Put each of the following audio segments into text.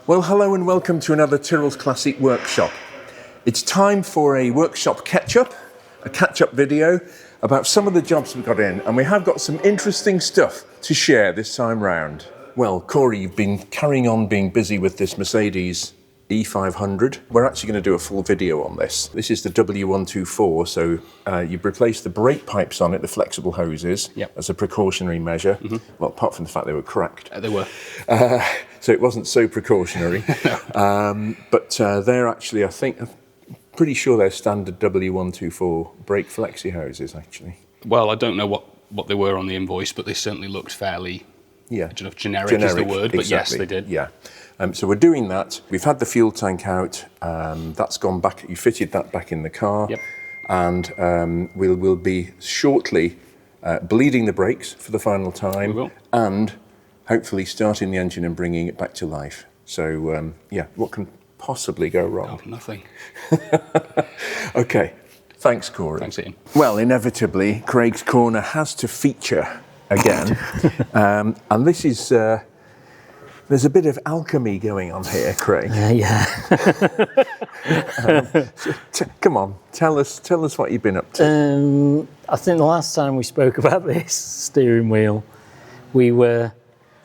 Well, hello and welcome to another Tyrrell's Classic Workshop. It's time for a Workshop Ketchup, a catch-up video about some of the jobs we've got in, and we have got some interesting stuff to share this time round. Well, Corey, you've been carrying on being busy with this Mercedes E500. We're actually going to do a full video on this. This is the W124, so you've replaced the brake pipes on it, the flexible hoses, as a precautionary measure. Well, apart from the fact they were cracked. They were. So it wasn't so precautionary. No. But they're actually, I'm pretty sure they're standard W124 brake flexi hoses, actually. Well, I don't know what they were on the invoice, but they certainly looked fairly, I don't know if generic is the word, but yes, they did. Yeah. So we're doing that. We've had the fuel tank out. That's gone back. You fitted that back in the car. Yep. And we'll be shortly bleeding the brakes for the final time. We will. And hopefully starting the engine and bringing it back to life. So, what can possibly go wrong? Oh, nothing. Okay. Thanks, Corey. Thanks, Ian. Well, inevitably, Craig's Corner has to feature again. And this is... there's a bit of alchemy going on here, Craig. Yeah. Come on, tell us what you've been up to. I think the last time we spoke about this steering wheel, we were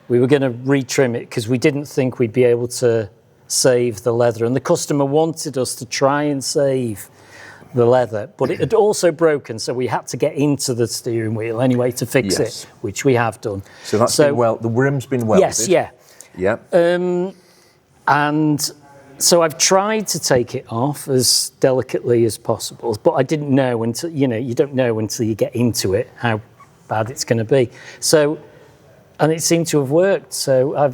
going to retrim it because we didn't think we'd be able to save the leather, and the customer wanted us to try and save the leather, but it had also broken, so we had to get into the steering wheel anyway to fix it, which we have done. So that's been the rim's been welded. Yes, yeah. Yeah. And so I've tried to take it off as delicately as possible, but I didn't know until, you don't know until you get into it how bad it's going to be. So, and it seemed to have worked. So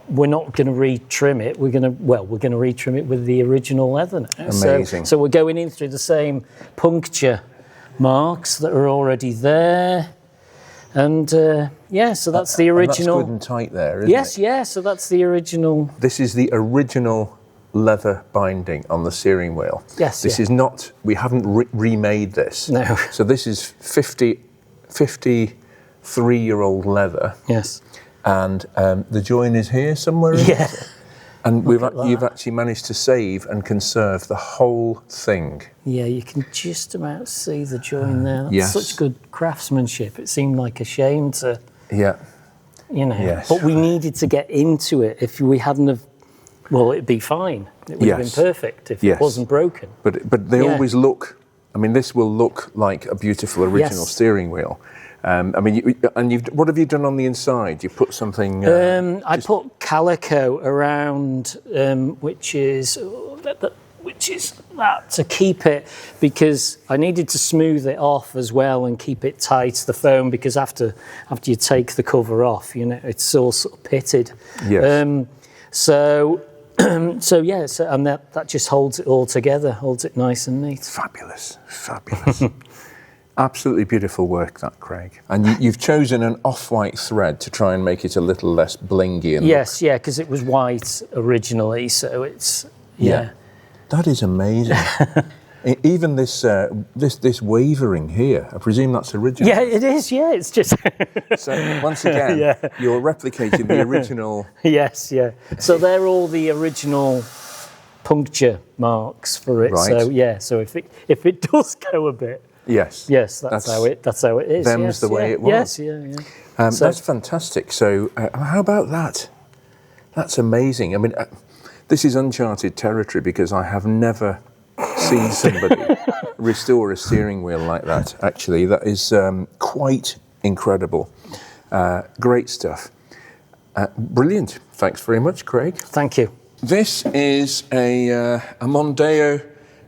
we're not going to retrim it. We're going to retrim it with the original leather now. Amazing. So we're going in through the same puncture marks that are already there. And so that's the original. And that's good and tight there, isn't it? Yes, yeah. So that's the original. This is the original leather binding on the steering wheel. Yes. This is not. We haven't remade this. No. So this is 53-year-old leather. Yes. And the join is here somewhere. Yeah. And you've actually managed to save and conserve the whole thing. Yeah, you can just about see the join there. That's yes. such good craftsmanship. It seemed like a shame to, Yes. But we needed to get into it. If we hadn't have, it'd be fine. It would have been perfect if it wasn't broken. But they always look, this will look like a beautiful original steering wheel. What have you done on the inside? You put something... I put calico around, which is that to keep it, because I needed to smooth it off as well and keep it tight, the foam, because after you take the cover off, it's all sort of pitted. Yes. And that just holds it all together, holds it nice and neat. Fabulous. Absolutely beautiful work, that, Craig. And you've chosen an off-white thread to try and make it a little less blingy. And because it was white originally, so it's... Yeah. That is amazing. Even this wavering here, I presume that's original. Yeah, it is, it's just... So, once again, you're replicating the original... Yes, yeah. So they're all the original puncture marks for it. Right. So if it does go a bit... Yes, that's how it is. Them's the way it was. Yes, that's fantastic. So, how about that? That's amazing. This is uncharted territory because I have never seen somebody restore a steering wheel like that. Actually, that is quite incredible. Great stuff. Brilliant. Thanks very much, Craig. Thank you. This is a Mondeo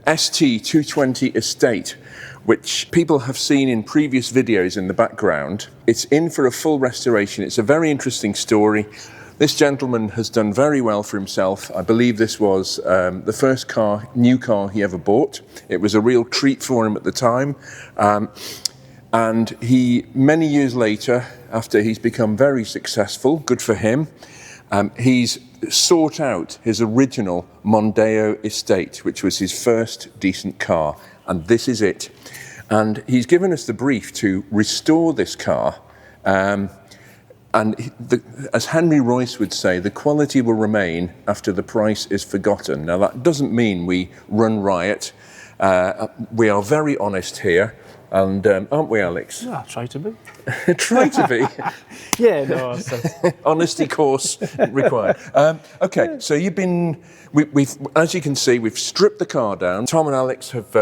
ST220 estate, which people have seen in previous videos in the background. It's in for a full restoration. It's a very interesting story. This gentleman has done very well for himself. I believe this was the first new car he ever bought. It was a real treat for him at the time. And he, many years later, after he's become very successful, good for him, he's sought out his original Mondeo estate, which was his first decent car. And this is it. And he's given us the brief to restore this car And as Henry Royce would say, the quality will remain after the price is forgotten. Now, that doesn't mean we run riot. We are very honest here. And aren't we, Alex? Yeah, I try to be. Try to be. Yeah, no. Honesty course required. Okay, so you've been. We've, as you can see, we've stripped the car down. Tom and Alex have,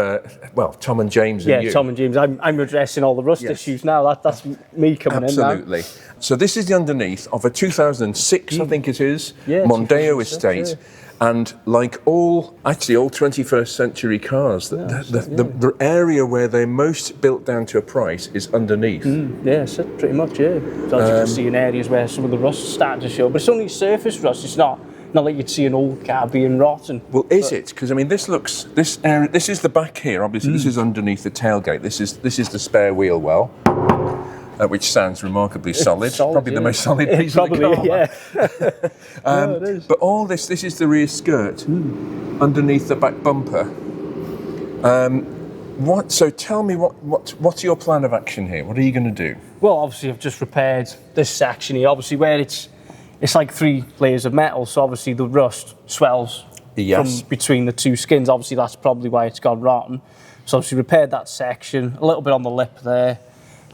Tom and James and you. Yeah, Tom and James. I'm addressing all the rust issues now. That's me coming in now. Absolutely. So this is the underneath of a 2006, I think it is, Mondeo estate. Yeah. And like all 21st century cars, the area where they're most built down to a price is underneath. Yes, pretty much, yeah. So as you can see in areas where some of the rust's starting to show, but it's only surface rust, it's not like you'd see an old car being rotten. Well, is it? Because I mean, this area, this is the back here, obviously, this is underneath the tailgate, this is the spare wheel well. Which sounds remarkably solid. Probably the most solid piece of the car. Yeah. It is. But all this is the rear skirt underneath the back bumper. So tell me, what's your plan of action here? What are you going to do? Well, obviously I've just repaired this section here. Obviously where it's like 3 layers of metal, so obviously the rust swells from between the 2 skins. Obviously that's probably why it's gone rotten. So obviously repaired that section, a little bit on the lip there.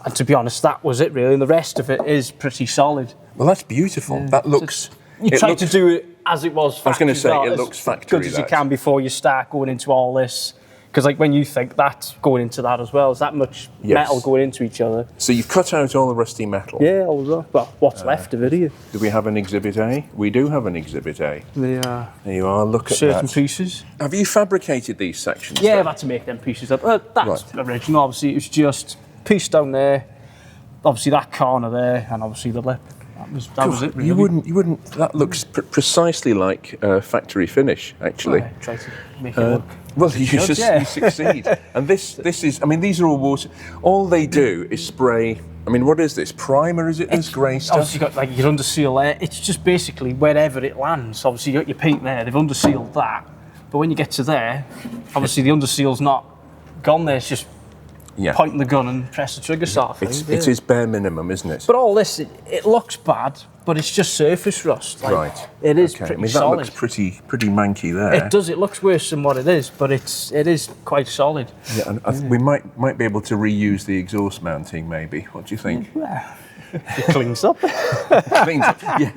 And to be honest, that was it really, and the rest of it is pretty solid. Well, that's beautiful. Yeah. That looks... You try to do it as it was factory. I was going to say, it looks factory. As good as you can before you start going into all this. Because like when you think that's going into that as well, is that much metal going into each other. So you've cut out all the rusty metal? Yeah, all the rust. Well, what's left of it here. Do we have an Exhibit A? We do have an Exhibit A. There you are, look at certain that. pieces. Have you fabricated these sections? Yeah, I've had to make them pieces up. That's original, obviously. It was just piece down there, obviously that corner there, and obviously the lip. That was it, really. You wouldn't. That looks precisely like factory finish, actually. I try to make it look. Well, you succeed. And this is. I mean, these are all water. All they do is spray. I mean, what is this? Primer? Is it this grey stuff? Obviously, you've got like your underseal there. It's just basically wherever it lands. Obviously, you got your paint there. They've undersealed that, but when you get to there, obviously the underseal's not gone there. It's just pointing the gun and press the trigger sort of thing. It is bare minimum, isn't it? But all this, it looks bad, but it's just surface rust. Right. It is pretty solid. That looks pretty manky there. It does. It looks worse than what it is, but it is quite solid. Yeah, and we might be able to reuse the exhaust mounting, maybe. What do you think? Yeah. It cleans up. Cleans up. Yeah.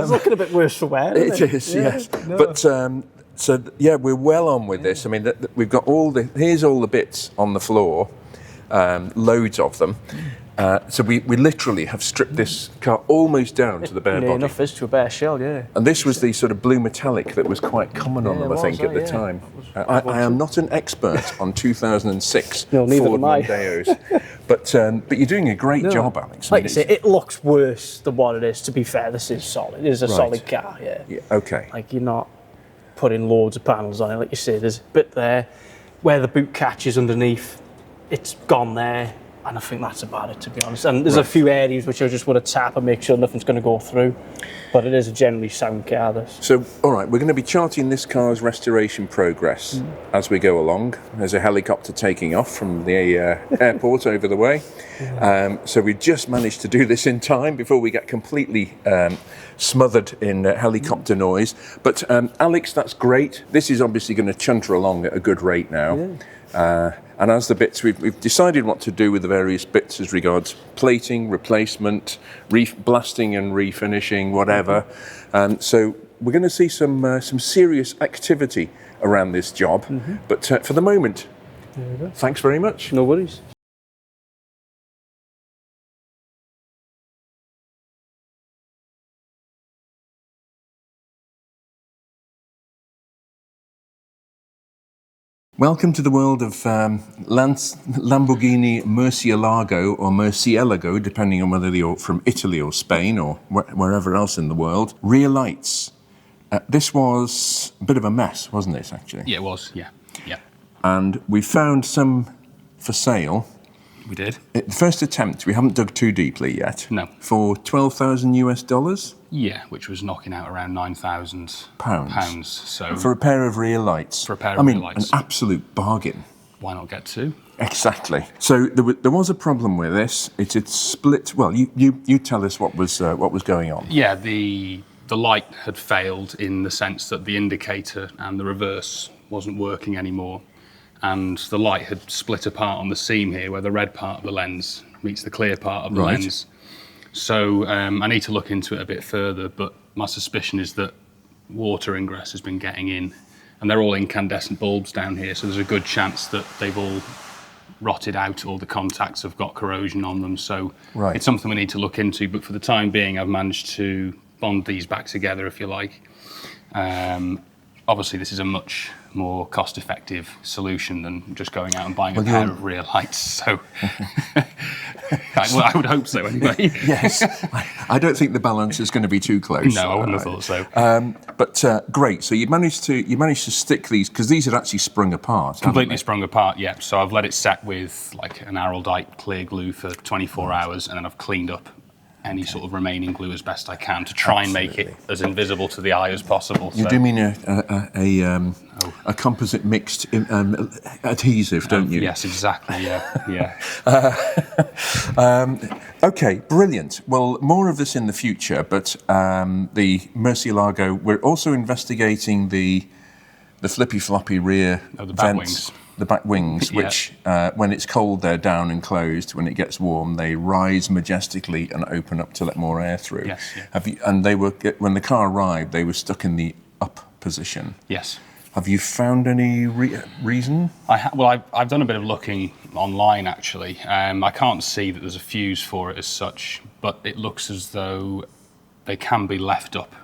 It's looking a bit worse for wear. It is. Yes. No. But. So we're well on with this. I mean, we've got here's all the bits on the floor, loads of them. So we literally have stripped this car almost down to the bare body. Enough is to a bare shell, yeah. And this was the sort of blue metallic that was quite common on them, I think, at the time. I am not an expert on 2006 Ford Mondeos, but you're doing a great job, Alex. Like you say, it looks worse than what it is. To be fair, this is solid. It is a solid car, yeah. Okay. Like you're not putting loads of panels on it, like you say. There's a bit there where the boot catches underneath. It's gone there, and I think that's about it, to be honest. And there's a few areas which I just want to tap and make sure nothing's going to go through. But it is a generally sound car, this. So, all right, we're going to be charting this car's restoration progress as we go along. There's a helicopter taking off from the airport over the way. So we just managed to do this in time before we get completely smothered in helicopter noise. But Alex, that's great. This is obviously going to chunter along at a good rate now. And as the bits, we've decided what to do with the various bits as regards plating, replacement, blasting and refinishing, whatever. So we're going to see some serious activity around this job. But for the moment, thanks very much. No worries. Welcome to the world of Lamborghini Murcielago or Murcielago, depending on whether you're from Italy or Spain or wherever else in the world. Rear lights. This was a bit of a mess, wasn't it, actually? Yeah, it was, yeah. And we found some for sale. We did. The first attempt, we haven't dug too deeply yet. No. For $12,000 US? Yeah, which was knocking out around £9,000. Pounds. So for a pair of rear lights. For a pair of rear lights. An absolute bargain. why not get two? Exactly. So there was a problem with this. It had split. Well, you tell us what was going on. Yeah, the light had failed in the sense that the indicator and the reverse wasn't working anymore, and the light had split apart on the seam here, where the red part of the lens meets the clear part of the lens. So I need to look into it a bit further, but my suspicion is that water ingress has been getting in, and they're all incandescent bulbs down here, so there's a good chance that they've all rotted out, or the contacts have got corrosion on them. So it's something we need to look into, but for the time being I've managed to bond these back together, if you like. Obviously this is a much more cost-effective solution than just going out and buying a pair of rear lights, so I would hope so anyway. Yes, I don't think the balance is going to be too close. No, I wouldn't have thought so. But great. So you managed to stick these, because these had actually sprung apart. Completely sprung apart. Yeah. So I've let it set with like an Araldite clear glue for 24 hours, and then I've cleaned up any sort of remaining glue as best I can to try and make it as invisible to the eye as possible. You do mean a composite mixed adhesive, don't you? Yes, exactly. Yeah. Okay, brilliant. Well, more of this in the future, but the Murcielago, we're also investigating the flippy floppy rear vents. The back wings, which when it's cold they're down and closed. When it gets warm, they rise majestically and open up to let more air through. Yes. Yeah. And they were, when the car arrived, they were stuck in the up position. Yes. Have you found any reason? I've done a bit of looking online actually. I can't see that there's a fuse for it as such, but it looks as though they can be left up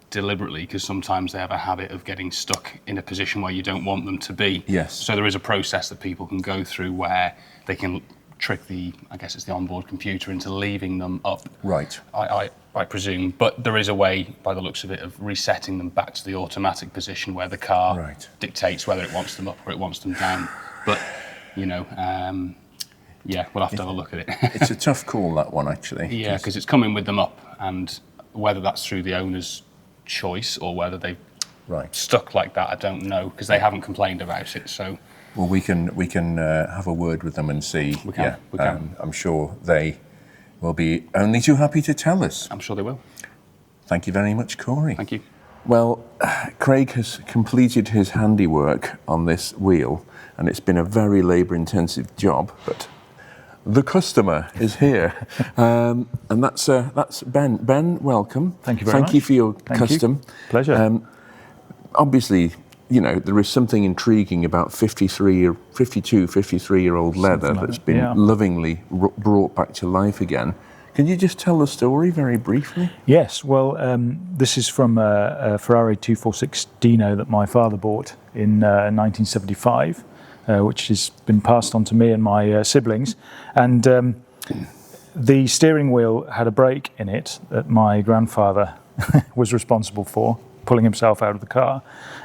deliberately, because sometimes they have a habit of getting stuck in a position where you don't want them to be. Yes. So there is a process that people can go through where they can trick I guess it's the onboard computer into leaving them up. Right. I presume, but there is a way, by the looks of it, of resetting them back to the automatic position where the car dictates whether it wants them up or it wants them down. But, we'll have to have a look at it. It's a tough call, that one, actually. Yeah, because it's coming with them up, and whether that's through the owner's choice or whether they've stuck like that, I don't know, because they haven't complained about it. So, well, we can have a word with them and see. We can. I'm sure they will be only too happy to tell us. I'm sure they will. Thank you very much, Corey. Thank you. Well, Craig has completed his handiwork on this wheel, and it's been a very labour-intensive job, but the customer is here, and that's Ben. Ben, welcome. Thank you very much. Thank you for your custom. Pleasure. Obviously, there is something intriguing about 53-year-old leather that's been lovingly brought back to life again. Can you just tell the story very briefly? Yes. Well, this is from a Ferrari 246 Dino that my father bought in 1975. Which has been passed on to me and my siblings. And the steering wheel had a break in it that my grandfather was responsible for, pulling himself out of the car.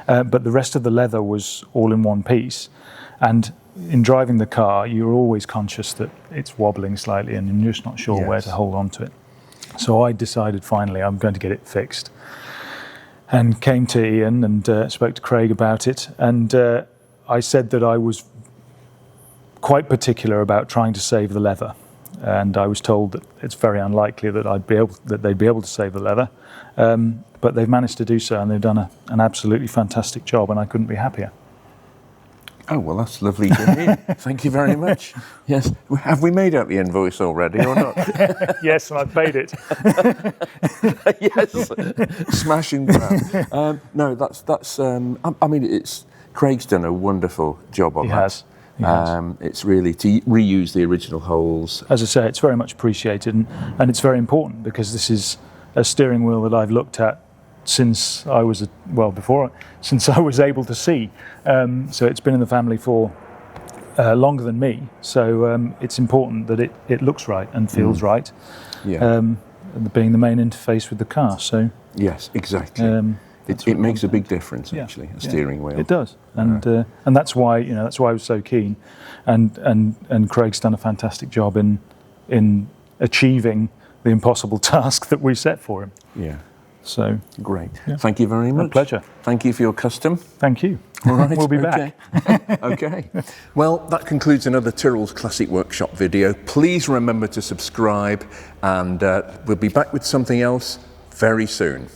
But the rest of the leather was all in one piece. And in driving the car, you're always conscious that it's wobbling slightly and you're just not sure where to hold on to it. So I decided finally I'm going to get it fixed. And came to Iain and spoke to Craig about it. And I said that I was quite particular about trying to save the leather, and I was told that it's very unlikely that they'd be able to save the leather, but they've managed to do so, and they've done an absolutely fantastic job, and I couldn't be happier. Oh, well, that's lovely to hear. Thank you very much. Yes. Have we made out the invoice already or not? Yes, and I've paid it. Yes. Smashing that. No, that's. I mean, Craig's done a wonderful job on that. He has. It's really to reuse the original holes. As I say, it's very much appreciated, and it's very important, because this is a steering wheel that I've looked at since I was since I was able to see. So it's been in the family for longer than me. So it's important that it looks right and feels right. Yeah. Being the main interface with the car. So yes, exactly. It makes a big difference, actually, a steering wheel. It does, and that's why I was so keen, and Craig's done a fantastic job in achieving the impossible task that we set for him. Yeah. So great. Yeah. Thank you very much. A pleasure. Thank you for your custom. Thank you. All right. We'll be okay. back. Okay. Well, that concludes another Tyrrell's Classic Workshop video. Please remember to subscribe, and we'll be back with something else very soon.